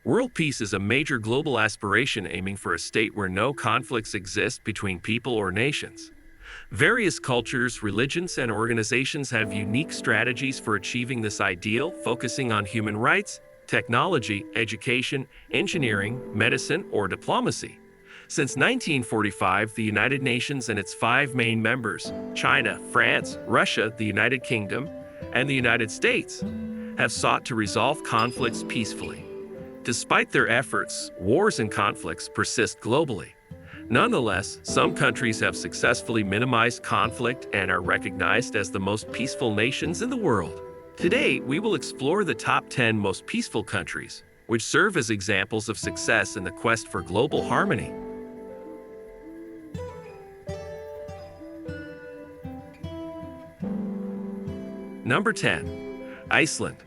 World peace is a major global aspiration aiming for a state where no conflicts exist between people or nations. Various cultures, religions, and organizations have unique strategies for achieving this ideal, focusing on human rights, technology, education, engineering, medicine, or diplomacy. Since 1945, the United Nations and its five main members, China, France, Russia, the United Kingdom, and the United States, have sought to resolve conflicts peacefully. Despite their efforts, wars and conflicts persist globally. Nonetheless, some countries have successfully minimized conflict and are recognized as the most peaceful nations in the world. Today, we will explore the top 10 most peaceful countries, which serve as examples of success in the quest for global harmony. Number 10. Iceland.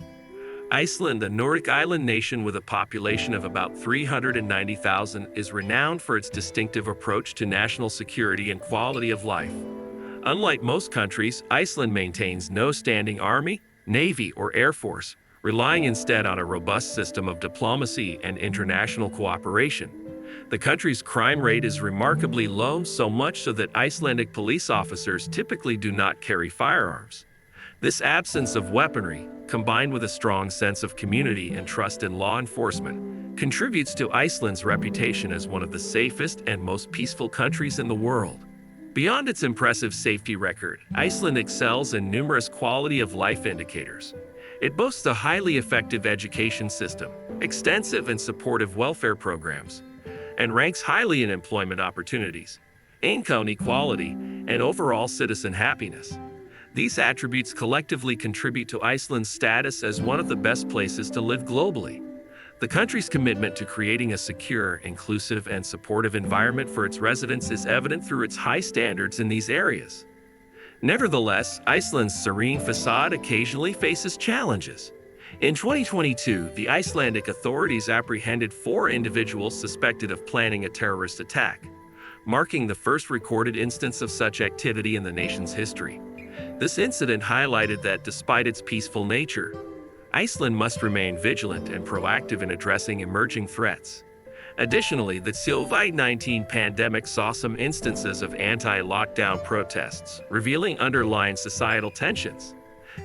Iceland, a Nordic island nation with a population of about 390,000, is renowned for its distinctive approach to national security and quality of life. Unlike most countries, Iceland maintains no standing army, navy, or air force, relying instead on a robust system of diplomacy and international cooperation. The country's crime rate is remarkably low, so much so that Icelandic police officers typically do not carry firearms. This absence of weaponry, combined with a strong sense of community and trust in law enforcement, contributes to Iceland's reputation as one of the safest and most peaceful countries in the world. Beyond its impressive safety record, Iceland excels in numerous quality of life indicators. It boasts a highly effective education system, extensive and supportive welfare programs, and ranks highly in employment opportunities, income equality, and overall citizen happiness. These attributes collectively contribute to Iceland's status as one of the best places to live globally. The country's commitment to creating a secure, inclusive, and supportive environment for its residents is evident through its high standards in these areas. Nevertheless, Iceland's serene facade occasionally faces challenges. In 2022, the Icelandic authorities apprehended 4 individuals suspected of planning a terrorist attack, marking the first recorded instance of such activity in the nation's history. This incident highlighted that despite its peaceful nature, Iceland must remain vigilant and proactive in addressing emerging threats. Additionally, the COVID-19 pandemic saw some instances of anti-lockdown protests, revealing underlying societal tensions.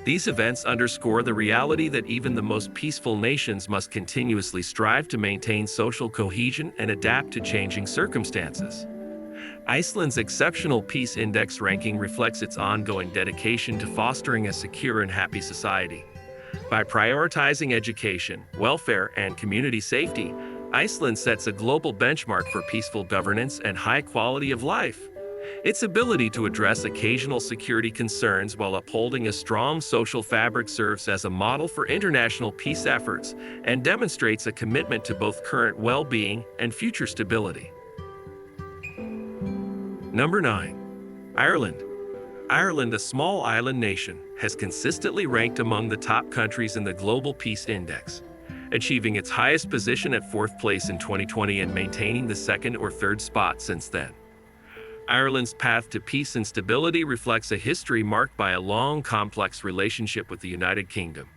These events underscore the reality that even the most peaceful nations must continuously strive to maintain social cohesion and adapt to changing circumstances. Iceland's exceptional peace index ranking reflects its ongoing dedication to fostering a secure and happy society. By prioritizing education, welfare, and community safety, Iceland sets a global benchmark for peaceful governance and high quality of life. Its ability to address occasional security concerns while upholding a strong social fabric serves as a model for international peace efforts and demonstrates a commitment to both current well-being and future stability. Number 9. Ireland. Ireland, a small island nation, has consistently ranked among the top countries in the Global Peace Index, achieving its highest position at 4th place in 2020 and maintaining the 2nd or 3rd spot since then. Ireland's path to peace and stability reflects a history marked by a long, complex relationship with the United Kingdom.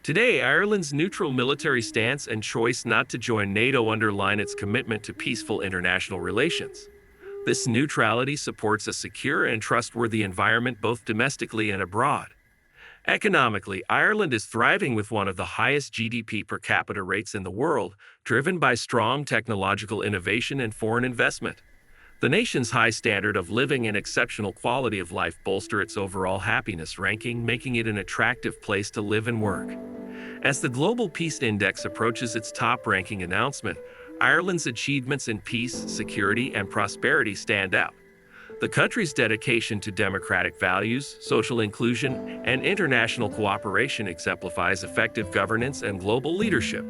Today, Ireland's neutral military stance and choice not to join NATO underline its commitment to peaceful international relations. This neutrality supports a secure and trustworthy environment both domestically and abroad. Economically, Ireland is thriving with one of the highest GDP per capita rates in the world, driven by strong technological innovation and foreign investment. The nation's high standard of living and exceptional quality of life bolster its overall happiness ranking, making it an attractive place to live and work. As the Global Peace Index approaches its top-ranking announcement, Ireland's achievements in peace, security, and prosperity stand out. The country's dedication to democratic values, social inclusion, and international cooperation exemplifies effective governance and global leadership.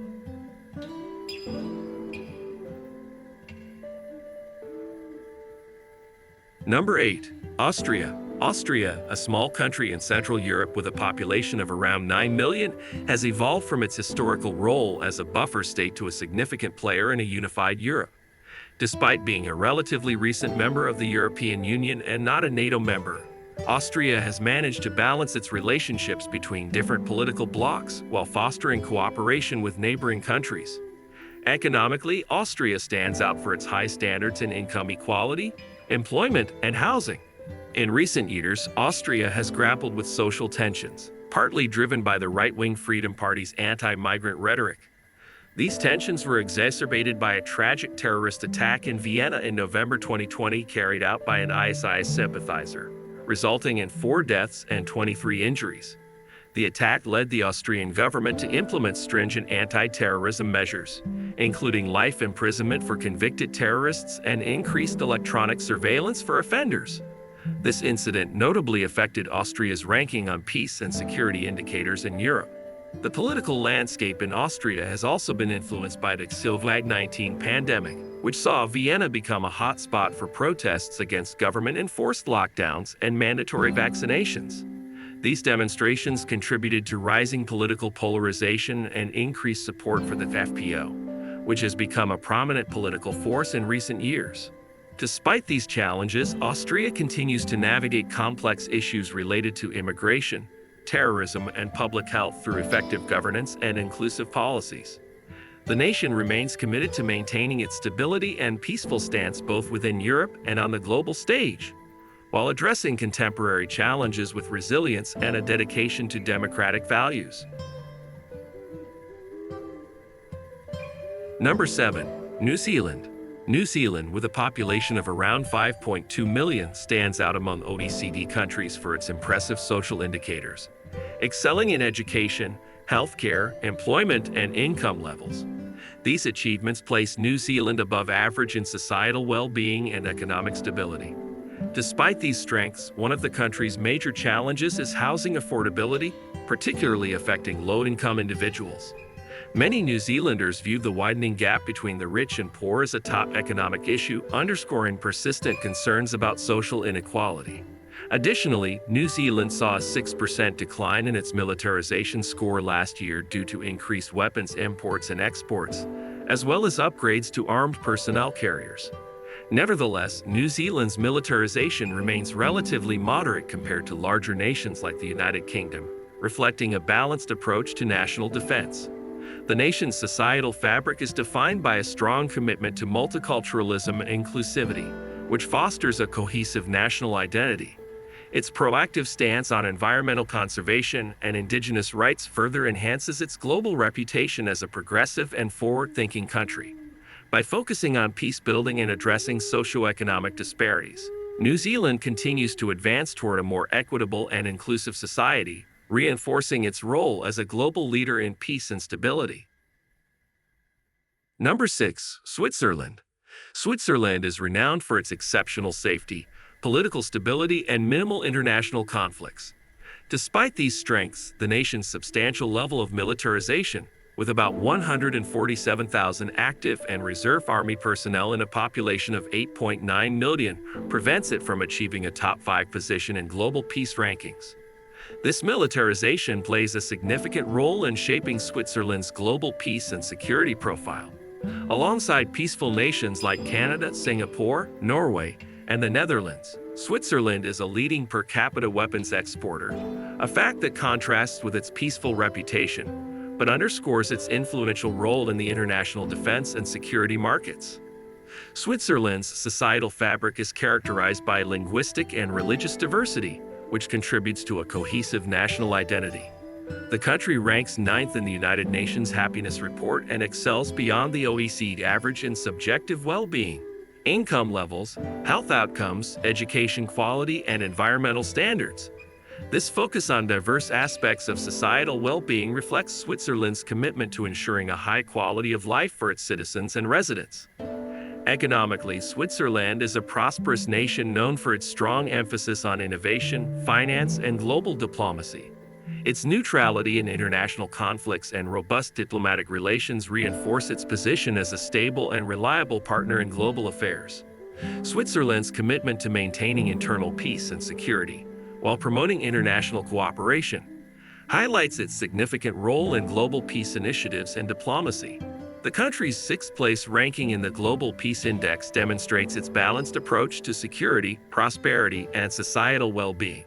Number 8. Austria. Austria, a small country in Central Europe with a population of around 9 million, has evolved from its historical role as a buffer state to a significant player in a unified Europe. Despite being a relatively recent member of the European Union and not a NATO member, Austria has managed to balance its relationships between different political blocs while fostering cooperation with neighboring countries. Economically, Austria stands out for its high standards in income equality, employment, and housing. In recent years, Austria has grappled with social tensions, partly driven by the right-wing Freedom Party's anti-migrant rhetoric. These tensions were exacerbated by a tragic terrorist attack in Vienna in November 2020 carried out by an ISIS sympathizer, resulting in 4 deaths and 23 injuries. The attack led the Austrian government to implement stringent anti-terrorism measures, including life imprisonment for convicted terrorists and increased electronic surveillance for offenders. This incident notably affected Austria's ranking on peace and security indicators in Europe. The political landscape in Austria has also been influenced by the COVID-19 pandemic, which saw Vienna become a hotspot for protests against government-enforced lockdowns and mandatory vaccinations. These demonstrations contributed to rising political polarization and increased support for the FPÖ, which has become a prominent political force in recent years. Despite these challenges, Austria continues to navigate complex issues related to immigration, terrorism, and public health through effective governance and inclusive policies. The nation remains committed to maintaining its stability and peaceful stance both within Europe and on the global stage, while addressing contemporary challenges with resilience and a dedication to democratic values. Number 7. New Zealand. New Zealand, with a population of around 5.2 million, stands out among OECD countries for its impressive social indicators, excelling in education, healthcare, employment, and income levels. These achievements place New Zealand above average in societal well-being and economic stability. Despite these strengths, one of the country's major challenges is housing affordability, particularly affecting low-income individuals. Many New Zealanders view the widening gap between the rich and poor as a top economic issue, underscoring persistent concerns about social inequality. Additionally, New Zealand saw a 6% decline in its militarization score last year due to increased weapons imports and exports, as well as upgrades to armed personnel carriers. Nevertheless, New Zealand's militarization remains relatively moderate compared to larger nations like the United Kingdom, reflecting a balanced approach to national defense. The nation's societal fabric is defined by a strong commitment to multiculturalism and inclusivity, which fosters a cohesive national identity. Its proactive stance on environmental conservation and indigenous rights further enhances its global reputation as a progressive and forward-thinking country. By focusing on peace-building and addressing socioeconomic disparities, New Zealand continues to advance toward a more equitable and inclusive society, reinforcing its role as a global leader in peace and stability. Number 6. Switzerland. Switzerland is renowned for its exceptional safety, political stability, and minimal international conflicts. Despite these strengths, the nation's substantial level of militarization, with about 147,000 active and reserve army personnel in a population of 8.9 million, prevents it from achieving a top 5 position in global peace rankings. This militarization plays a significant role in shaping Switzerland's global peace and security profile. Alongside peaceful nations like Canada, Singapore, Norway, and the Netherlands, Switzerland is a leading per capita weapons exporter, a fact that contrasts with its peaceful reputation, but underscores its influential role in the international defense and security markets. Switzerland's societal fabric is characterized by linguistic and religious diversity, which contributes to a cohesive national identity. The country ranks 9th in the United Nations Happiness Report and excels beyond the OECD average in subjective well-being, income levels, health outcomes, education quality, and environmental standards. This focus on diverse aspects of societal well-being reflects Switzerland's commitment to ensuring a high quality of life for its citizens and residents. Economically, Switzerland is a prosperous nation known for its strong emphasis on innovation, finance, and global diplomacy. Its neutrality in international conflicts and robust diplomatic relations reinforce its position as a stable and reliable partner in global affairs. Switzerland's commitment to maintaining internal peace and security, while promoting international cooperation, highlights its significant role in global peace initiatives and diplomacy. The country's 6th place ranking in the Global Peace Index demonstrates its balanced approach to security, prosperity, and societal well-being.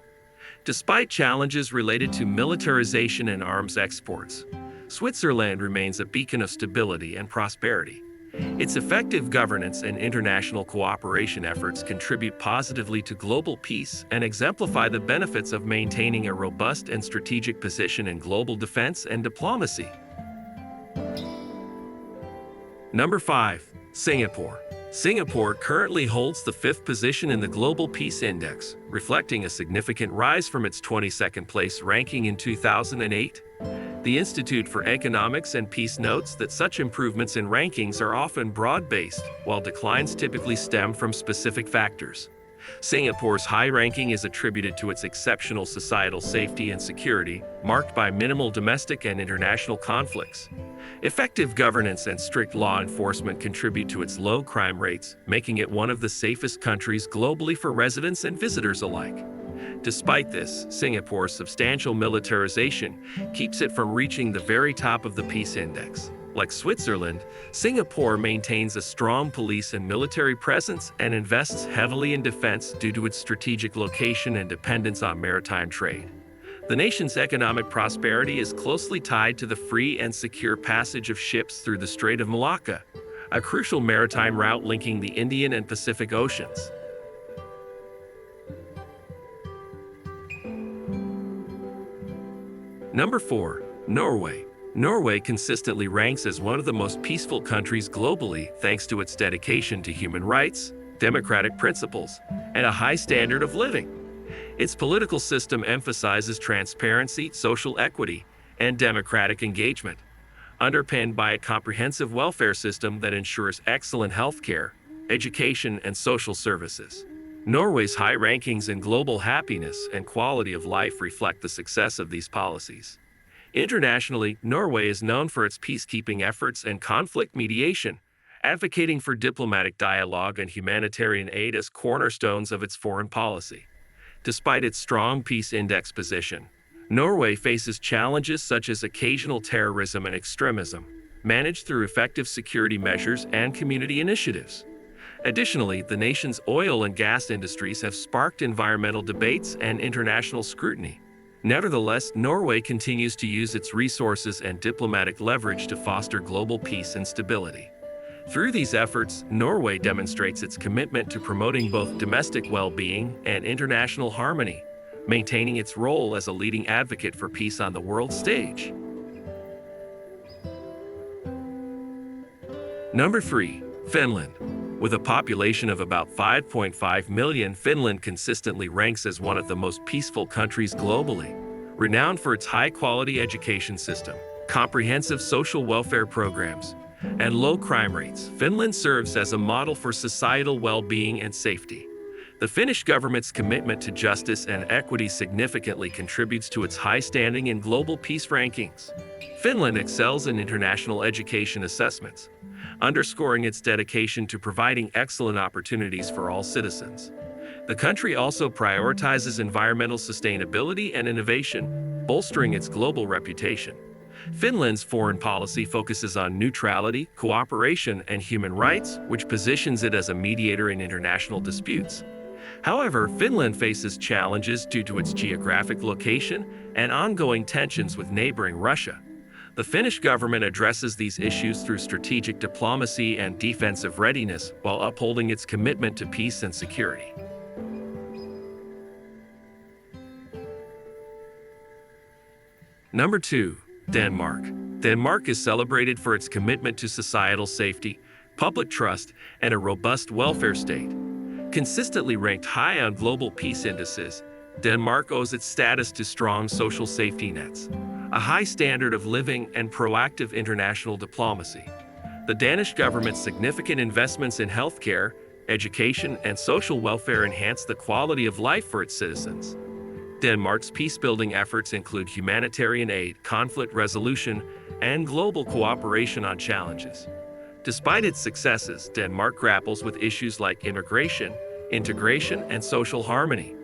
Despite challenges related to militarization and arms exports, Switzerland remains a beacon of stability and prosperity. Its effective governance and international cooperation efforts contribute positively to global peace and exemplify the benefits of maintaining a robust and strategic position in global defense and diplomacy. Number 5. Singapore. Singapore currently holds the 5th position in the Global Peace Index, reflecting a significant rise from its 22nd place ranking in 2008. The Institute for Economics and Peace notes that such improvements in rankings are often broad-based, while declines typically stem from specific factors. Singapore's high ranking is attributed to its exceptional societal safety and security, marked by minimal domestic and international conflicts. Effective governance and strict law enforcement contribute to its low crime rates, making it one of the safest countries globally for residents and visitors alike. Despite this, Singapore's substantial militarization keeps it from reaching the very top of the Peace Index. Like Switzerland, Singapore maintains a strong police and military presence and invests heavily in defense due to its strategic location and dependence on maritime trade. The nation's economic prosperity is closely tied to the free and secure passage of ships through the Strait of Malacca, a crucial maritime route linking the Indian and Pacific Oceans. Number 4. Norway. Norway consistently ranks as one of the most peaceful countries globally thanks to its dedication to human rights, democratic principles, and a high standard of living. Its political system emphasizes transparency, social equity, and democratic engagement, underpinned by a comprehensive welfare system that ensures excellent healthcare, education, and social services. Norway's high rankings in global happiness and quality of life reflect the success of these policies. Internationally, Norway is known for its peacekeeping efforts and conflict mediation, advocating for diplomatic dialogue and humanitarian aid as cornerstones of its foreign policy. Despite its strong peace index position, Norway faces challenges such as occasional terrorism and extremism, managed through effective security measures and community initiatives. Additionally, the nation's oil and gas industries have sparked environmental debates and international scrutiny. Nevertheless, Norway continues to use its resources and diplomatic leverage to foster global peace and stability. Through these efforts, Norway demonstrates its commitment to promoting both domestic well-being and international harmony, maintaining its role as a leading advocate for peace on the world stage. Number 3. Finland. With a population of about 5.5 million, Finland consistently ranks as one of the most peaceful countries globally. Renowned for its high-quality education system, comprehensive social welfare programs, and low crime rates, Finland serves as a model for societal well-being and safety. The Finnish government's commitment to justice and equity significantly contributes to its high standing in global peace rankings. Finland excels in international education assessments, underscoring its dedication to providing excellent opportunities for all citizens. The country also prioritizes environmental sustainability and innovation, bolstering its global reputation. Finland's foreign policy focuses on neutrality, cooperation, and human rights, which positions it as a mediator in international disputes. However, Finland faces challenges due to its geographic location and ongoing tensions with neighboring Russia. The Finnish government addresses these issues through strategic diplomacy and defensive readiness while upholding its commitment to peace and security. Number 2. Denmark. Denmark is celebrated for its commitment to societal safety, public trust, and a robust welfare state. Consistently ranked high on global peace indices, Denmark owes its status to strong social safety nets, a high standard of living, and proactive international diplomacy. The Danish government's significant investments in healthcare, education, and social welfare enhance the quality of life for its citizens. Denmark's peace-building efforts include humanitarian aid, conflict resolution, and global cooperation on challenges. Despite its successes, Denmark grapples with issues like immigration, integration, and social harmony.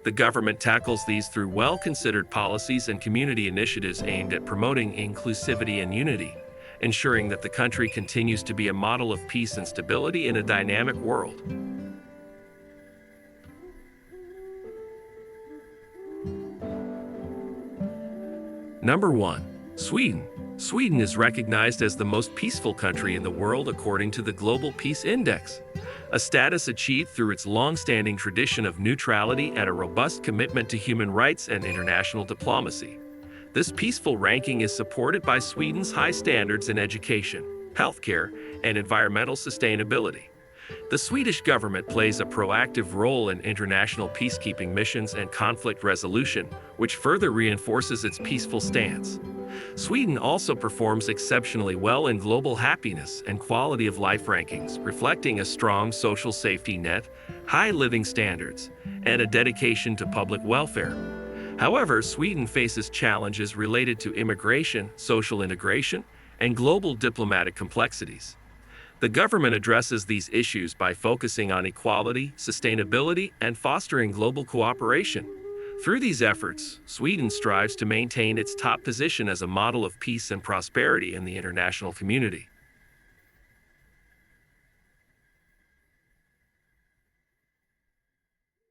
The government tackles these through well-considered policies and community initiatives aimed at promoting inclusivity and unity, ensuring that the country continues to be a model of peace and stability in a dynamic world. Number 1. Sweden. Sweden is recognized as the most peaceful country in the world according to the Global Peace Index, a status achieved through its long-standing tradition of neutrality and a robust commitment to human rights and international diplomacy. This peaceful ranking is supported by Sweden's high standards in education, healthcare, and environmental sustainability. The Swedish government plays a proactive role in international peacekeeping missions and conflict resolution, which further reinforces its peaceful stance. Sweden also performs exceptionally well in global happiness and quality of life rankings, reflecting a strong social safety net, high living standards, and a dedication to public welfare. However, Sweden faces challenges related to immigration, social integration, and global diplomatic complexities. The government addresses these issues by focusing on equality, sustainability, and fostering global cooperation. Through these efforts, Sweden strives to maintain its top position as a model of peace and prosperity in the international community.